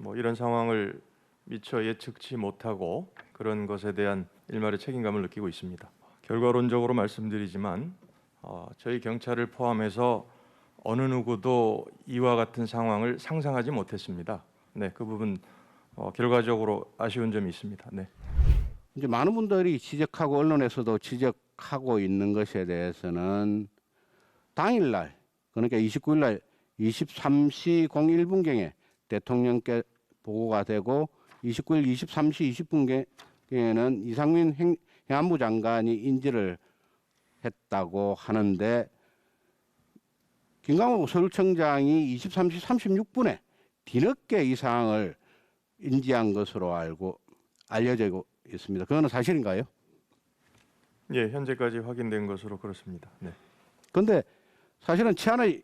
뭐 이런 상황을 미처 예측치 못하고 그런 것에 대한 일말의 책임감을 느끼고 있습니다. 결과론적으로 말씀드리지만 저희 경찰을 포함해서 어느 누구도 이와 같은 상황을 상상하지 못했습니다. 네, 그 부분 결과적으로 아쉬운 점이 있습니다. 네. 이제 많은 분들이 지적하고 언론에서도 지적하고 있는 것에 대해서는 당일날 그러니까 29일 날 23시 01분경에 대통령께 보고가 되고 29일 23시 20분경에는 이상민 행안부 장관이 인지를 했다고 하는데 김광호 서울청장이 23시 36분에 뒤늦게 이 사항을 인지한 것으로 알려져 있습니다. 그거는 사실인가요? 예, 현재까지 확인된 것으로 그렇습니다. 네. 그런데 사실은 치안의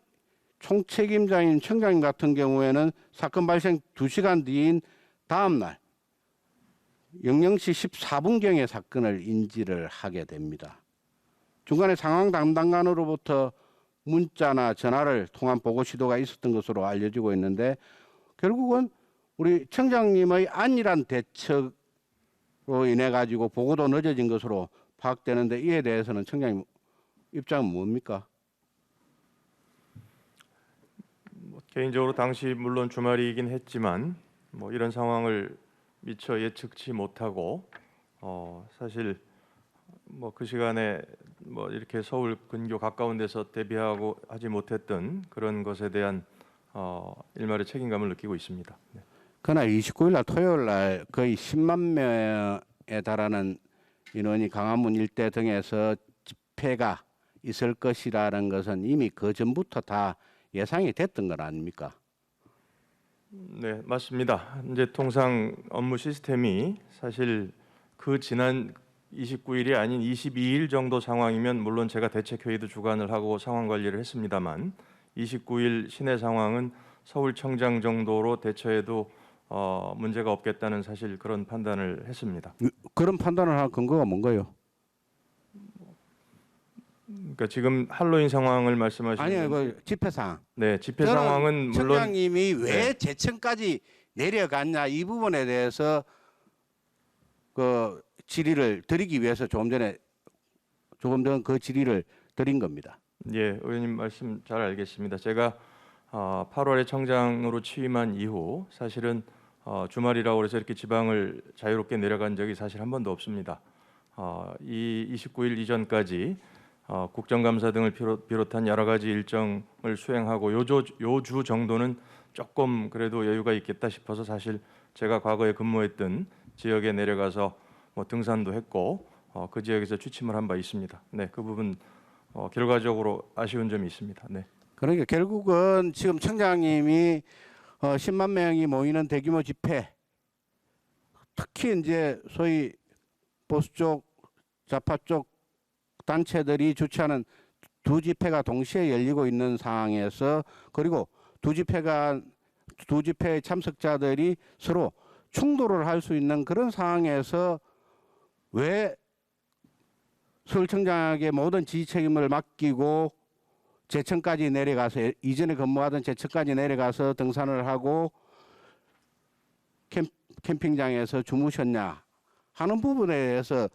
총책임자인 청장님 같은 경우에는 사건 발생 2시간 뒤인 다음 날 00시 14분경에 사건을 인지를 하게 됩니다. 중간에 상황 담당관으로부터 문자나 전화를 통한 보고 시도가 있었던 것으로 알려지고 있는데 결국은 우리 청장님의 안일한 대처로 인해 가지고 보고도 늦어진 것으로 파악되는데 이에 대해서는 청장님 입장은 뭡니까? 개인적으로 당시 물론 주말이긴 했지만 뭐 이런 상황을 미처 예측치 못하고 사실 뭐 그 시간에 뭐 이렇게 서울 근교 가까운 데서 대비하고 하지 못했던 그런 것에 대한 일말의 책임감을 느끼고 있습니다. 네. 그날 29일 날 토요일 날 거의 10만 명에 달하는 인원이 강화문 일대 등에서 집회가 있을 것이라는 것은 이미 그 전부터 다 예상이 됐던 건 아닙니까? 네, 맞습니다. 이제 통상 업무 시스템이 사실 그 지난 29일이 아닌 22일 정도 상황이면 물론 제가 대책회의도 주관을 하고 상황 관리를 했습니다만 29일 시내 상황은 서울청장 정도로 대처해도 문제가 없겠다는 사실 그런 판단을 했습니다. 그런 판단을 할 근거가 뭔가요? 그러니까 지금 할로윈 상황을 말씀하시는 아니요, 그 집회 상황. 네, 집회 상황은 물론 청장님이 왜 네. 제천까지 내려갔냐 이 부분에 대해서 그 질의를 드리기 위해서 조금 전 그 질의를 드린 겁니다. 예, 의원님 말씀 잘 알겠습니다. 제가 8월에 청장으로 취임한 이후 사실은 주말이라고 해서 이렇게 지방을 자유롭게 내려간 적이 사실 한 번도 없습니다. 이 29일 이전까지 국정감사 등을 비롯한 여러 가지 일정을 수행하고 요주 정도는 조금 그래도 여유가 있겠다 싶어서 사실 제가 과거에 근무했던 지역에 내려가서 뭐 등산도 했고 그 지역에서 취침을 한 바 있습니다. 네, 그 부분 결과적으로 아쉬운 점이 있습니다. 네. 그러니까 결국은 지금 청장님이 10만 명이 모이는 대규모 집회, 특히 이제 소위 보수 쪽, 좌파 쪽 단체들이 주최하는 두 집회가 동시에 열리고 있는 상황에서 그리고 두 집회의 참석자들이 서로 충돌을 할 수 있는 그런 상황에서 왜 서울청장에게 모든 지휘 책임을 맡기고 제천까지 내려가서 이전에 근무하던 제천까지 내려가서 등산을 하고 캠핑장에서 주무셨냐 하는 부분에 대해서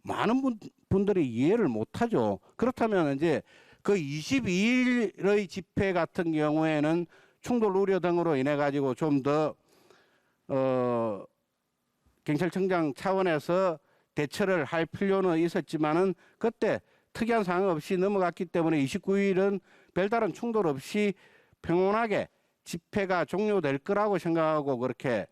많은 분들이 이해를 못하죠. 그렇다면 이제 그 22일의 집회 같은 경우에는 충돌 우려 등으로 인해 가지고 좀 더 경찰청장 차원에서 대처를 할 필요는 있었지만은 그때 특이한 상황 없이 넘어갔기 때문에 29일은 별다른 충돌 없이 평온하게 집회가 종료될 거라고 생각하고 그렇게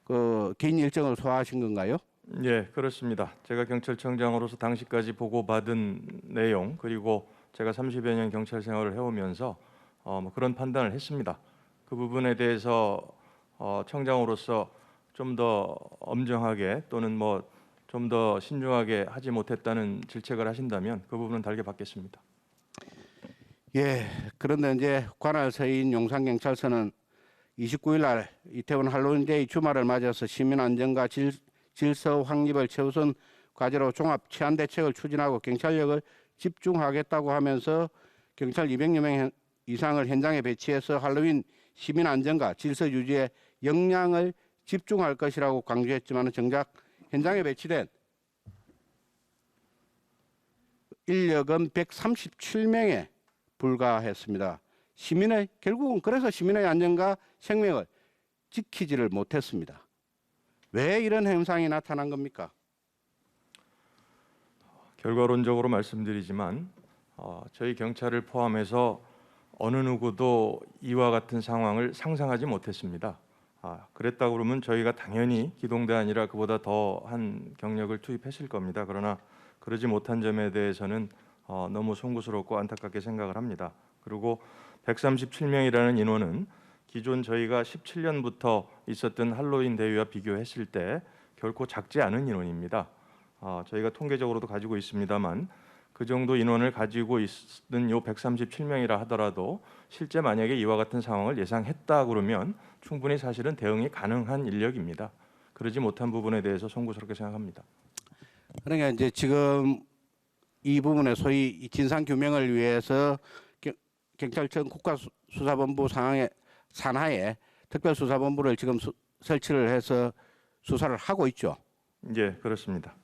그 개인 일정을 소화하신 건가요? 예, 그렇습니다. 제가 경찰청장으로서 당시까지 보고받은 내용 그리고 제가 30여 년 경찰 생활을 해오면서 뭐 그런 판단을 했습니다. 그 부분에 대해서 청장으로서 좀 더 엄정하게 또는 뭐 좀 더 신중하게 하지 못했다는 질책을 하신다면 그 부분은 달게 받겠습니다. 예. 그런데 이제 관할 서인 용산경찰서는 29일 날 이태원 할로윈데이 주말을 맞아서 시민 안전과 질서 확립을 최우선 과제로 종합 치안 대책을 추진하고 경찰력을 집중하겠다고 하면서 경찰 200여 명 이상을 현장에 배치해서 할로윈 시민 안전과 질서 유지에 역량을 집중할 것이라고 강조했지만 정작 현장에 배치된 인력은 137명에 불과했습니다. 결국은 그래서 시민의 안전과 생명을 지키지를 못했습니다. 왜 이런 현상이 나타난 겁니까? 결과론적으로 말씀드리지만 저희 경찰을 포함해서 어느 누구도 이와 같은 상황을 상상하지 못했습니다. 그랬다 그러면 저희가 당연히 기동대 아니라 그보다 더한 경력을 투입했을 겁니다. 그러나 그러지 못한 점에 대해서는 너무 송구스럽고 안타깝게 생각을 합니다. 그리고 137명이라는 인원은 기존 저희가 17년부터 있었던 할로윈 대회와 비교했을 때 결코 작지 않은 인원입니다. 저희가 통계적으로도 가지고 있습니다만 그 정도 인원을 가지고 있는 요 137명이라 하더라도 실제 만약에 이와 같은 상황을 예상했다 그러면 충분히 사실은 대응이 가능한 인력입니다. 그러지 못한 부분에 대해서 송구스럽게 생각합니다. 그러니까 이제 지금 이 부분에 소위 진상 규명을 위해서 경찰청 국가수사본부 산하에 특별수사본부를 지금 설치를 해서 수사를 하고 있죠. 예, 그렇습니다.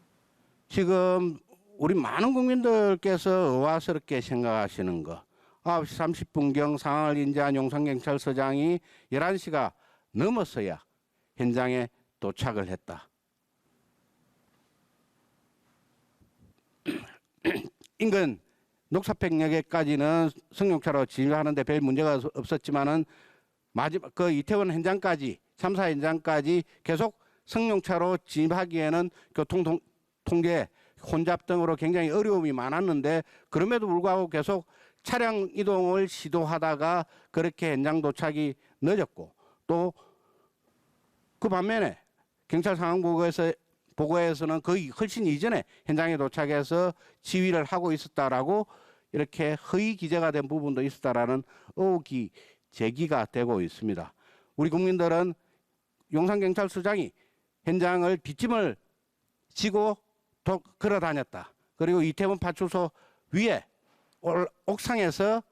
지금 우리 많은 국민들께서 의아스럽게 생각하시는 거 9시 30분경 상황을 인지한 용산경찰서장이 11시가 넘었어야 현장에 도착을 했다. 인근 녹사평역에까지는 승용차로 진입하는데 별 문제가 없었지만은 마지막 그 이태원 현장까지 참사 현장까지 계속 승용차로 진입하기에는 교통 통제 혼잡 등으로 굉장히 어려움이 많았는데 그럼에도 불구하고 계속 차량 이동을 시도하다가 그렇게 현장 도착이 늦었고 또 그 반면에 경찰 상황 보고에서는 거의 훨씬 이전에 현장에 도착해서 지휘를 하고 있었다라고 이렇게 허위 기재가 된 부분도 있었다라는 의혹이 제기가 되고 있습니다. 우리 국민들은 용산경찰서장이 현장을 뒷짐을 지고 걸어 다녔다. 그리고 이태원 파출소 위에 옥상에서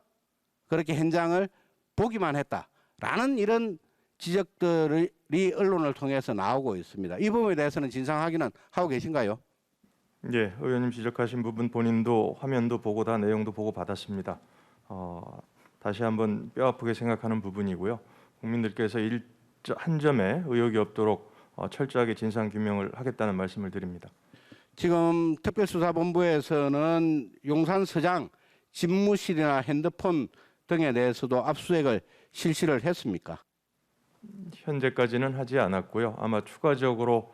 그렇게 현장을 보기만 했다라는 이런 지적들이 언론을 통해서 나오고 있습니다. 이 부분에 대해서는 진상 확인은 하고 계신가요? 예, 의원님 지적하신 부분 본인도 화면도 보고 다 내용도 보고 받았습니다. 다시 한번 뼈아프게 생각하는 부분이고요. 국민들께서 한 점에 의혹이 없도록 철저하게 진상 규명을 하겠다는 말씀을 드립니다. 지금 특별수사본부에서는 용산서장 집무실이나 핸드폰 등에 대해서도 압수수색을 실시를 했습니까? 현재까지는 하지 않았고요. 아마 추가적으로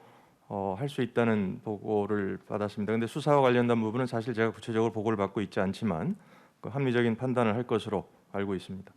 할 수 있다는 보고를 받았습니다. 그런데 수사와 관련된 부분은 사실 제가 구체적으로 보고를 받고 있지 않지만 그 합리적인 판단을 할 것으로 알고 있습니다.